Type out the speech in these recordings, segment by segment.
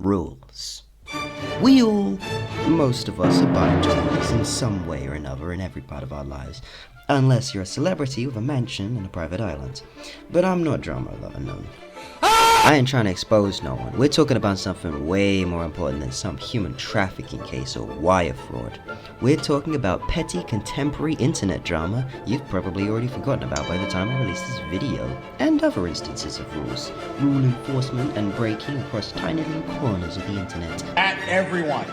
Rules. We all, most of us, abide to rules in some way or another in every part of our lives. Unless you're a celebrity with a mansion and a private island. But I'm not drama lover, no. I ain't trying to expose no one. We're talking about something way more important than some human trafficking case or wire fraud. We're talking about petty contemporary internet drama you've probably already forgotten about by the time I release this video, and other instances of rules, rule enforcement and breaking across tiny little corners of the internet. At everyone,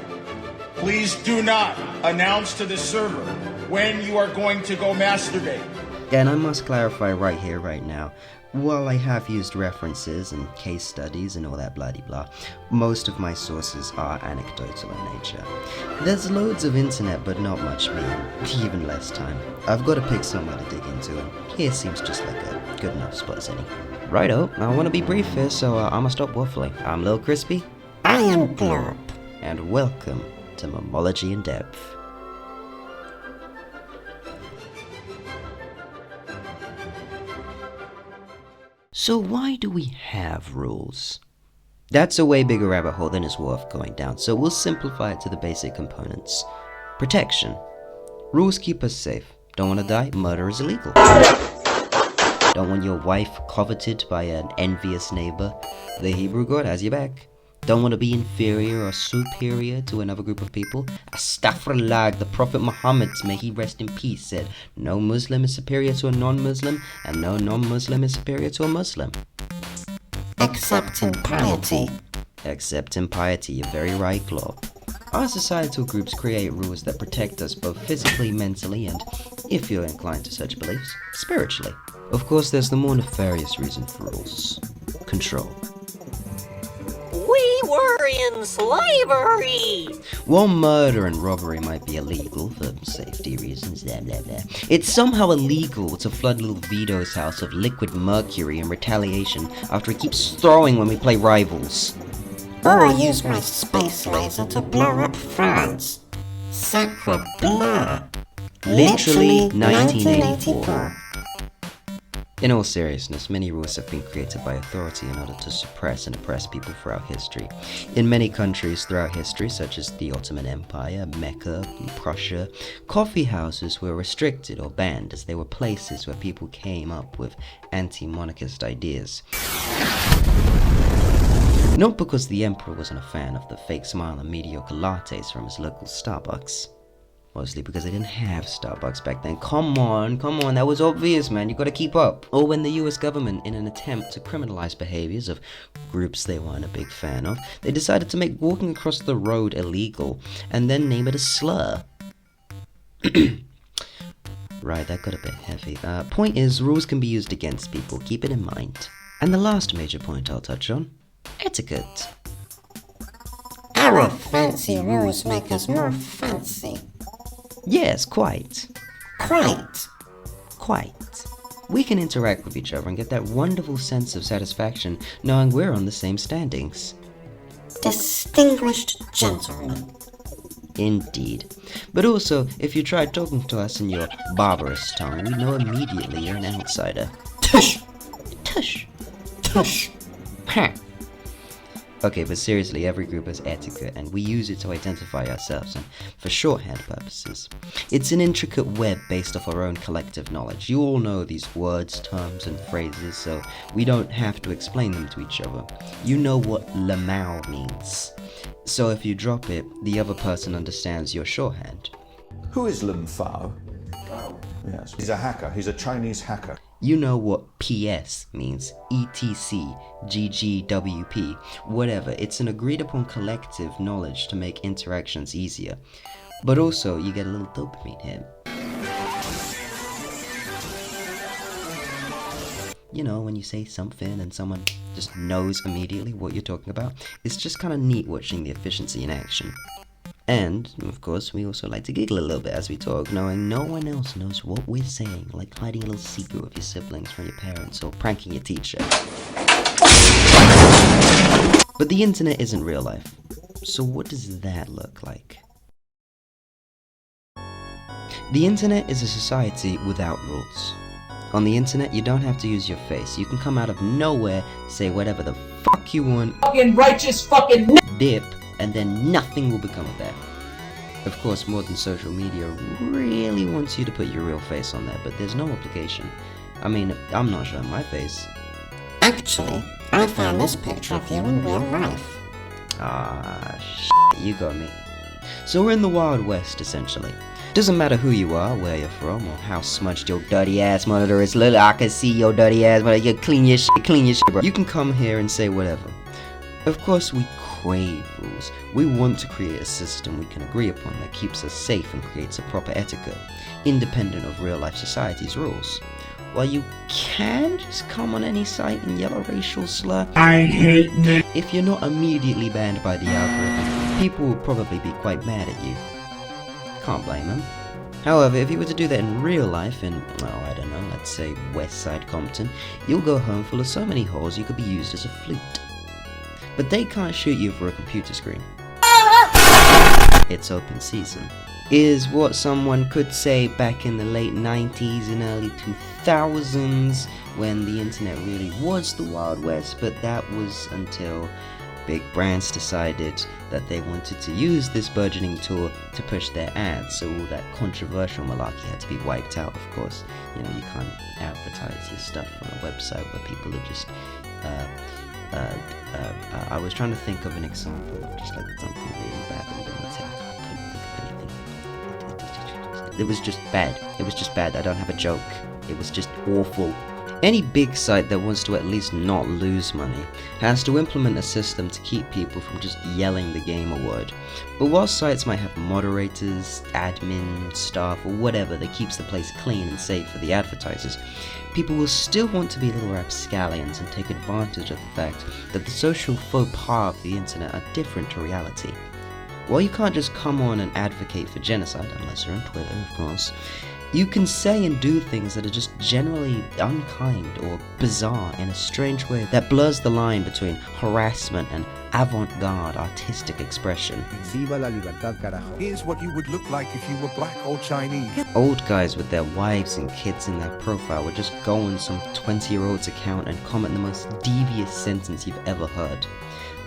please do not announce to the server when you are going to go masturbate. And I must clarify right here, right now, while I have used references and case studies and all that blah-de-blah, most of my sources are anecdotal in nature. There's loads of internet, but not much me, even less time. I've got to pick somewhere to dig into, and here seems just like a good enough spot as any. Righto, I want to be brief here, so I'ma stop waffling. I'm LIL CRISPY. I am Glorp. And welcome to Memology in Depth. So why do we have rules? That's a way bigger rabbit hole than is worth going down, so we'll simplify it to the basic components. Protection. Rules keep us safe. Don't want to die? Murder is illegal. Don't want your wife coveted by an envious neighbor? The Hebrew God has your back. Don't want to be inferior or superior to another group of people? Astaghfirullah, the Prophet Muhammad, may he rest in peace, said, no Muslim is superior to a non-Muslim, and no non-Muslim is superior to a Muslim. Except in piety. Except in piety, you're very right, Glorp. Our societal groups create rules that protect us both physically, mentally, and, if you're inclined to such beliefs, spiritually. Of course, there's the more nefarious reason for rules. Control. We were in slavery! While murder and robbery might be illegal for safety reasons, blah blah blah, it's somehow illegal to flood little Vito's house of liquid mercury in retaliation after he keeps throwing when we play Rivals. Or I use my space laser to blow up France. Sacre bleu. Literally 1984. In all seriousness, many rules have been created by authority in order to suppress and oppress people throughout history. In many countries throughout history, such as the Ottoman Empire, Mecca, Prussia, coffee houses were restricted or banned as they were places where people came up with anti-monarchist ideas. Not because the emperor wasn't a fan of the fake smile and mediocre lattes from his local Starbucks. Mostly because they didn't have Starbucks back then. Come on, that was obvious, man, you gotta keep up. Or when the US government, in an attempt to criminalize behaviors of groups they weren't a big fan of, they decided to make walking across the road illegal, and then name it a slur. Right, that got a bit heavy. Point is, rules can be used against people, keep it in mind. And the last major point I'll touch on, etiquette. Our fancy rules make us more fancy. Yes, quite. Quite. We can interact with each other and get that wonderful sense of satisfaction knowing we're on the same standings. Distinguished gentlemen. Indeed. But also, if you try talking to us in your barbarous tongue, we know immediately you're an outsider. Tush! Tush! Tush! Ha! Okay, but seriously, every group has etiquette, and we use it to identify ourselves and for shorthand purposes. It's an intricate web based off our own collective knowledge. You all know these words, terms, and phrases, so we don't have to explain them to each other. You know what lamau means. So if you drop it, the other person understands your shorthand. Who is Lin Fao? Yes, he's a hacker. He's a Chinese hacker. You know what PS means, ETC, GGWP, whatever. It's an agreed upon collective knowledge to make interactions easier. But also, you get a little dopamine hit. You know, when you say something and someone just knows immediately what you're talking about, it's just kind of neat watching the efficiency in action. And, of course, we also like to giggle a little bit as we talk, knowing no one else knows what we're saying, like hiding a little secret with your siblings from your parents or pranking your teacher. But the internet isn't real life. So what does that look like? The internet is a society without rules. On the internet, you don't have to use your face. You can come out of nowhere, say whatever the fuck you want, fucking righteous fucking dip, and then nothing will become of that. Of course, modern social media really wants you to put your real face on there, but there's no obligation. I mean, I'm not showing my face. Actually, I found this picture of you in real life. Ah, shit, you got me. So we're in the Wild West, essentially. Doesn't matter who you are, where you're from, or how smudged your dirty ass monitor is. Little, I can see your dirty ass monitor. You clean your shit, bro. You can come here and say whatever. Of course, we crave rules. We want to create a system we can agree upon that keeps us safe and creates a proper etiquette, independent of real-life society's rules. While you can just come on any site and yell a racial slur, I hate me. if you're not immediately banned by the algorithm, people will probably be quite mad at you. Can't blame them. However, if you were to do that in real life in, well, I don't know, let's say Westside Compton, you'll go home full of so many holes you could be used as a flute. But they can't shoot you for a computer screen. It's open season. Is what someone could say back in the late 90s and early 2000s when the internet really was the Wild West, but that was until big brands decided that they wanted to use this burgeoning tool to push their ads, so all that controversial malarkey had to be wiped out, of course. You know, you can't advertise your stuff on a website where people are just, I was trying to think of an example of just like something really bad that you don't want to say. I couldn't think of anything. It was just bad. It was just bad. I don't have a joke. It was just awful. Any big site that wants to at least not lose money has to implement a system to keep people from just yelling the game a word. But while sites might have moderators, admin, staff, or whatever that keeps the place clean and safe for the advertisers, people will still want to be little rapscallions and take advantage of the fact that the social faux pas of the internet are different to reality. While you can't just come on and advocate for genocide, unless you're on Twitter, of course, you can say and do things that are just generally unkind or bizarre in a strange way that blurs the line between harassment and avant-garde artistic expression. Viva la libertad, carajo. Here's what you would look like if you were black or Chinese. Old guys with their wives and kids in their profile would just go on some 20-year-old's account and comment the most devious sentence you've ever heard.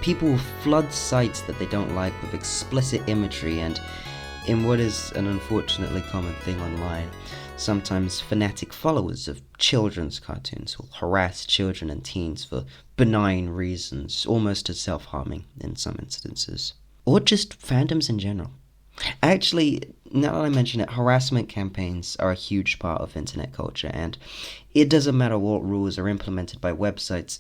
People will flood sites that they don't like with explicit imagery and, in what is an unfortunately common thing online, sometimes fanatic followers of children's cartoons will harass children and teens for benign reasons, almost as self-harming in some instances. Or just fandoms in general. Actually, now that I mention it, harassment campaigns are a huge part of internet culture, and it doesn't matter what rules are implemented by websites,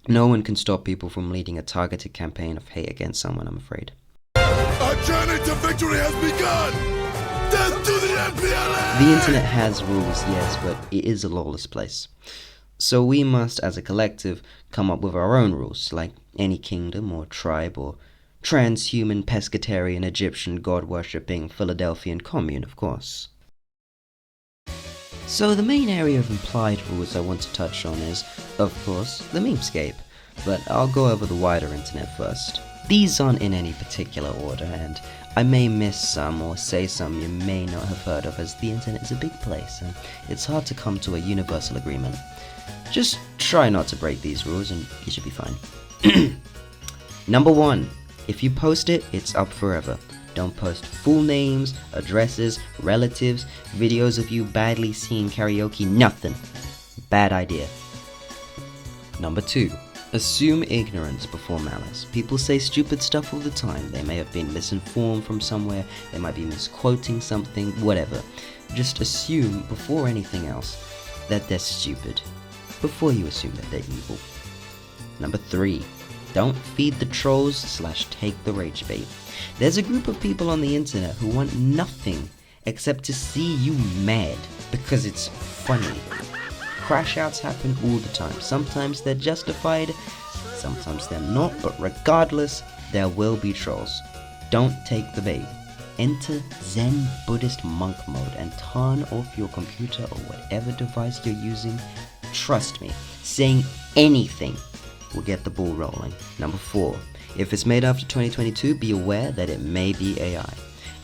no one can stop people from leading a targeted campaign of hate against someone, I'm afraid. Our journey to victory has begun! Death to the MPLA! The internet has rules, yes, but it is a lawless place. So we must, as a collective, come up with our own rules, like any kingdom or tribe or transhuman, pescatarian, Egyptian, god-worshipping, Philadelphian commune, of course. So the main area of implied rules I want to touch on is, of course, the memescape, but I'll go over the wider internet first. These aren't in any particular order, and I may miss some or say some you may not have heard of, as the internet is a big place and it's hard to come to a universal agreement. Just try not to break these rules and you should be fine. Number 1. If you post it, it's up forever. Don't post full names, addresses, relatives, videos of you badly singing karaoke, nothing. Bad idea. Number 2. Assume ignorance before malice. People say stupid stuff all the time. They may have been misinformed from somewhere, they might be misquoting something, whatever. Just assume before anything else that they're stupid, before you assume that they're evil. Number 3. Don't feed the trolls / take the rage bait. There's a group of people on the internet who want nothing except to see you mad because it's funny. Crash outs happen all the time. Sometimes they're justified, sometimes they're not, but regardless, there will be trolls. Don't take the bait. Enter Zen Buddhist monk mode and turn off your computer or whatever device you're using. Trust me, saying anything will get the ball rolling. Number 4. If it's made after 2022, be aware that it may be AI.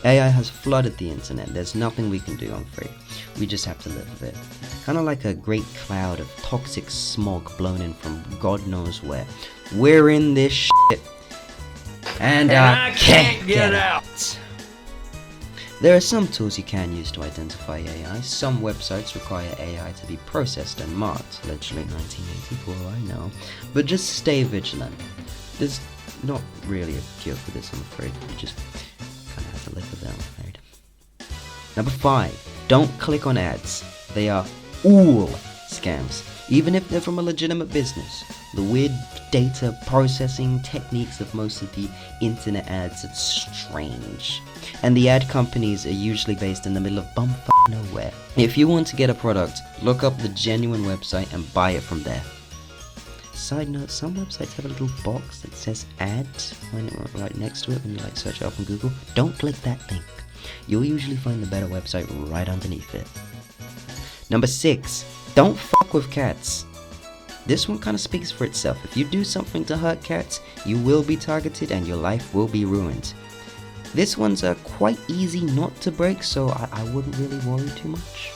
AI has flooded the internet. There's nothing we can do, I'm afraid. We just have to live with it. Kind of like a great cloud of toxic smog blown in from God knows where. We're in this shit. And I can't get out. There are some tools you can use to identify AI. Some websites require AI to be processed and marked. Literally 1984, I know. But just stay vigilant. There's not really a cure for this, I'm afraid. You just kind of have to live with it, I'm afraid. Number 5. Don't click on ads. They are all scams. Even if they're from a legitimate business. The weird data processing techniques of most of the internet ads, it's strange. And the ad companies are usually based in the middle of bumfuck nowhere. If you want to get a product, look up the genuine website and buy it from there. Side note, some websites have a little box that says ad right next to it when you search it up on Google. Don't click that link. You'll usually find the better website right underneath it. Number 6. Don't fuck with cats. This one kind of speaks for itself. If you do something to hurt cats, you will be targeted and your life will be ruined. This one's quite easy not to break, so I wouldn't really worry too much.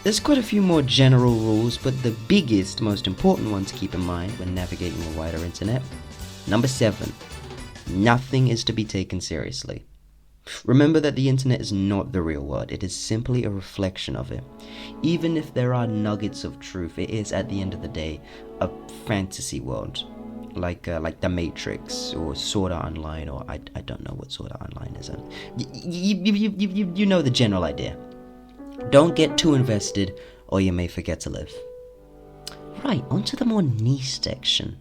There's quite a few more general rules, but the biggest, most important one to keep in mind when navigating the wider internet. Number 7. Nothing is to be taken seriously. Remember that the internet is not the real world, it is simply a reflection of it. Even if there are nuggets of truth, it is at the end of the day a fantasy world. Like The Matrix or Sword Art Online, or I don't know what Sword Art Online is. You know the general idea. Don't get too invested or you may forget to live. Right, onto the more niche section.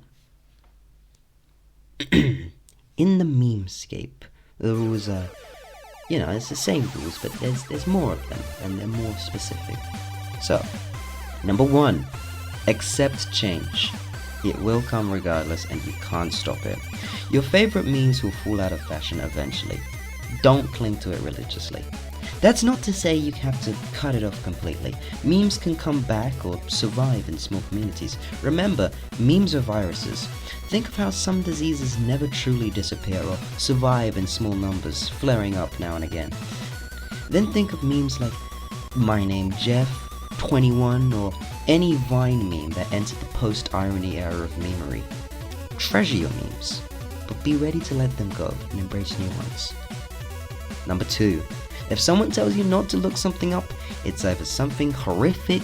In the memescape, the rules are, it's the same rules, but there's more of them, and they're more specific. So, number 1, accept change. It will come regardless, and you can't stop it. Your favorite memes will fall out of fashion eventually. Don't cling to it religiously. That's not to say you have to cut it off completely. Memes can come back or survive in small communities. Remember, memes are viruses. Think of how some diseases never truly disappear or survive in small numbers, flaring up now and again. Then think of memes like My Name Jeff, 21, or any Vine meme that entered the post-irony era of memery. Treasure your memes, but be ready to let them go and embrace new ones. Number 2. If someone tells you not to look something up, it's either something horrific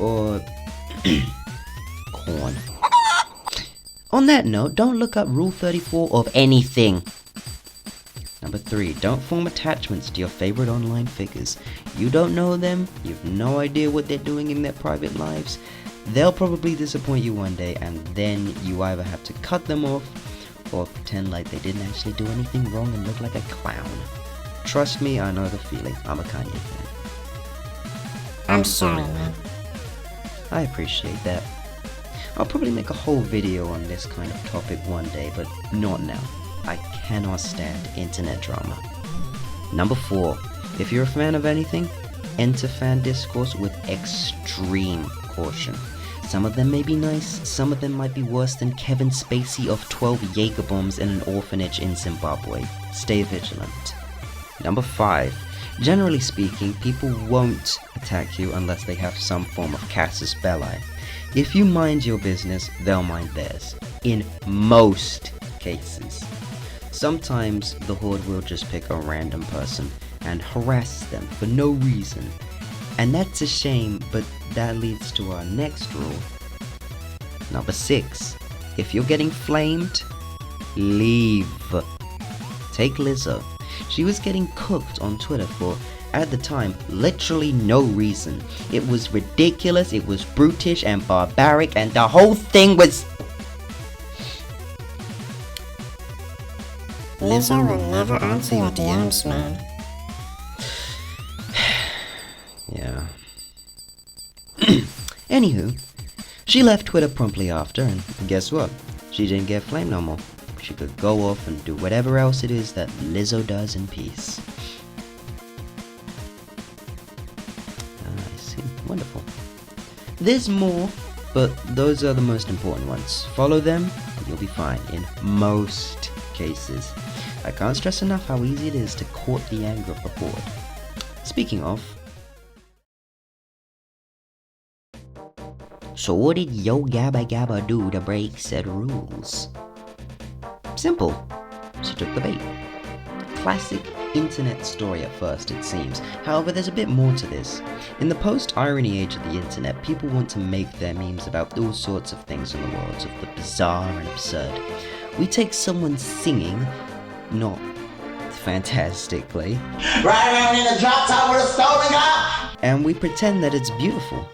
or corn. On that note, don't look up Rule 34 of anything. Number 3, don't form attachments to your favorite online figures. You don't know them, you have no idea what they're doing in their private lives. They'll probably disappoint you one day, and then you either have to cut them off or pretend like they didn't actually do anything wrong and look like a clown. Trust me, I know the feeling. I'm a Kanye fan. I'm sorry, man. I appreciate that. I'll probably make a whole video on this kind of topic one day, but not now. I cannot stand internet drama. Number 4. If you're a fan of anything, enter fan discourse with extreme caution. Some of them may be nice, some of them might be worse than Kevin Spacey of 12 Jaeger bombs in an orphanage in Zimbabwe. Stay vigilant. Number 5. Generally speaking, people won't attack you unless they have some form of casus belli. If you mind your business, they'll mind theirs. In most cases. Sometimes the horde will just pick a random person and harass them for no reason. And that's a shame, but that leads to our next rule. Number 6. If you're getting flamed, leave. Take Lizzo. She was getting cooked on Twitter for, at the time, literally no reason. It was ridiculous, it was brutish and barbaric, and the whole thing was... Lizzo will never answer your DMs, man. Yeah. Anywho, she left Twitter promptly after, and guess what? She didn't get flamed no more. She could go off and do whatever else it is that Lizzo does in peace. I see. Wonderful. There's more, but those are the most important ones. Follow them, and you'll be fine in most cases. I can't stress enough how easy it is to court the anger of the board. Speaking of, so what did Yo Gabba Gabba do to break said rules? Simple. She took the bait. Classic internet story at first, it seems. However, there's a bit more to this. In the post-irony age of the internet, people want to make their memes about all sorts of things in the world, of the bizarre and absurd. We take someone singing, not fantastically, right around in the drop top with a stolen guy, and we pretend that it's beautiful.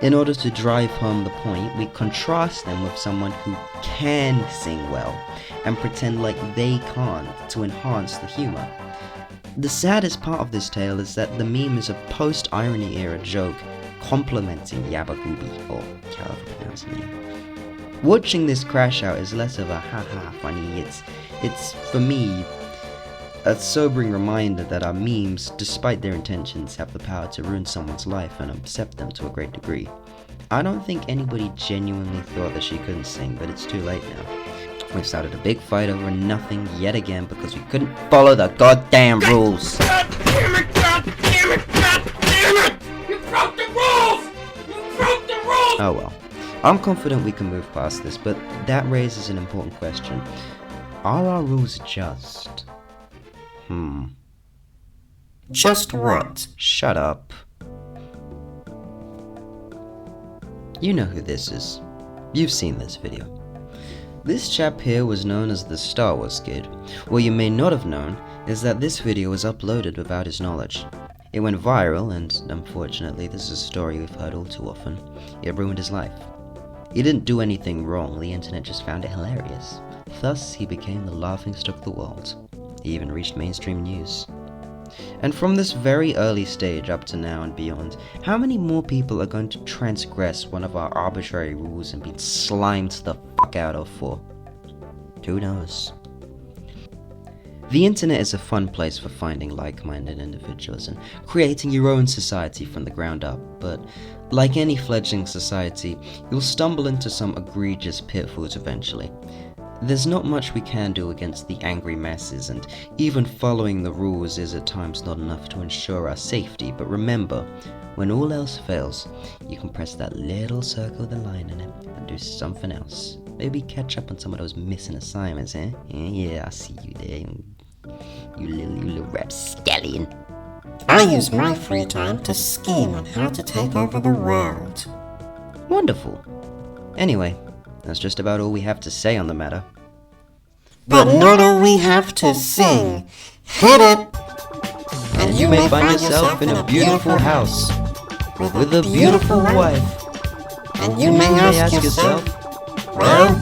In order to drive home the point, we contrast them with someone who can sing well, and pretend like they can't to enhance the humor. The saddest part of this tale is that the meme is a post-irony era joke complimenting Beabadoobee, or however you pronounce the name. Watching this crash out is less of a haha funny, it's for me a sobering reminder that our memes, despite their intentions, have the power to ruin someone's life and upset them to a great degree. I don't think anybody genuinely thought that she couldn't sing, but it's too late now. We've started a big fight over nothing yet again because we couldn't follow the goddamn rules. God damn it! God damn it! God damn it! You broke the rules! You broke the rules! Oh well. I'm confident we can move past this, but that raises an important question. Are our rules just? Just what? Shut up. You know who this is. You've seen this video. This chap here was known as the Star Wars Kid. What you may not have known is that this video was uploaded without his knowledge. It went viral, and unfortunately this is a story we've heard all too often. It ruined his life. He didn't do anything wrong, the internet just found it hilarious. Thus, he became the laughingstock of the world. He even reached mainstream news. And from this very early stage up to now and beyond, how many more people are going to transgress one of our arbitrary rules and be slimed the fuck out of for? Who knows? The internet is a fun place for finding like-minded individuals and creating your own society from the ground up, but like any fledgling society, you'll stumble into some egregious pitfalls eventually. There's not much we can do against the angry masses, and even following the rules is at times not enough to ensure our safety, but remember, when all else fails, you can press that little circle with a line in it and do something else. Maybe catch up on some of those missing assignments, eh? Yeah, I see you there, you little rapscallion. I use my free time to scheme on how to take over the world. Wonderful. Anyway, that's just about all we have to say on the matter. But not all we have to sing. Hit it! And you may find yourself in a beautiful house with a beautiful wife. And you may ask yourself, well,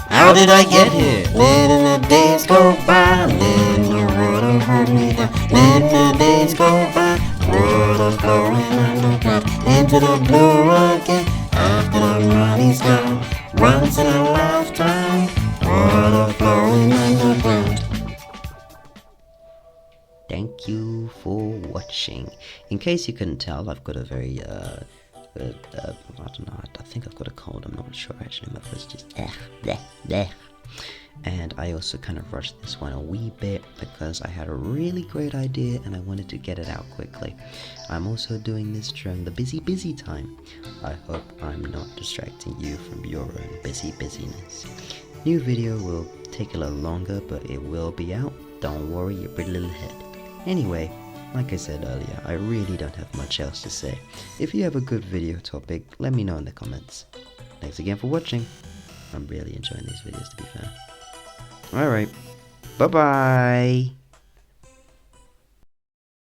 how did I get here? letting the days go by, letting the water hold me down, letting the days go by, water flowing underground, into the blue again, after the money's gone, once in a lifetime, water flowing underground. Thank you for watching. In case you couldn't tell, I've got a very, I don't know, I think I've got a cold, I'm not sure actually, my voice just, bleh. And I also kind of rushed this one a wee bit because I had a really great idea and I wanted to get it out quickly. I'm also doing this during the busy time. I hope I'm not distracting you from your own busyness. New video will take a little longer, but it will be out. Don't worry your pretty little head. Anyway, like I said earlier, I really don't have much else to say. If you have a good video topic, let me know in the comments. Thanks again for watching. I'm really enjoying these videos, to be fair. Alright, bye-bye!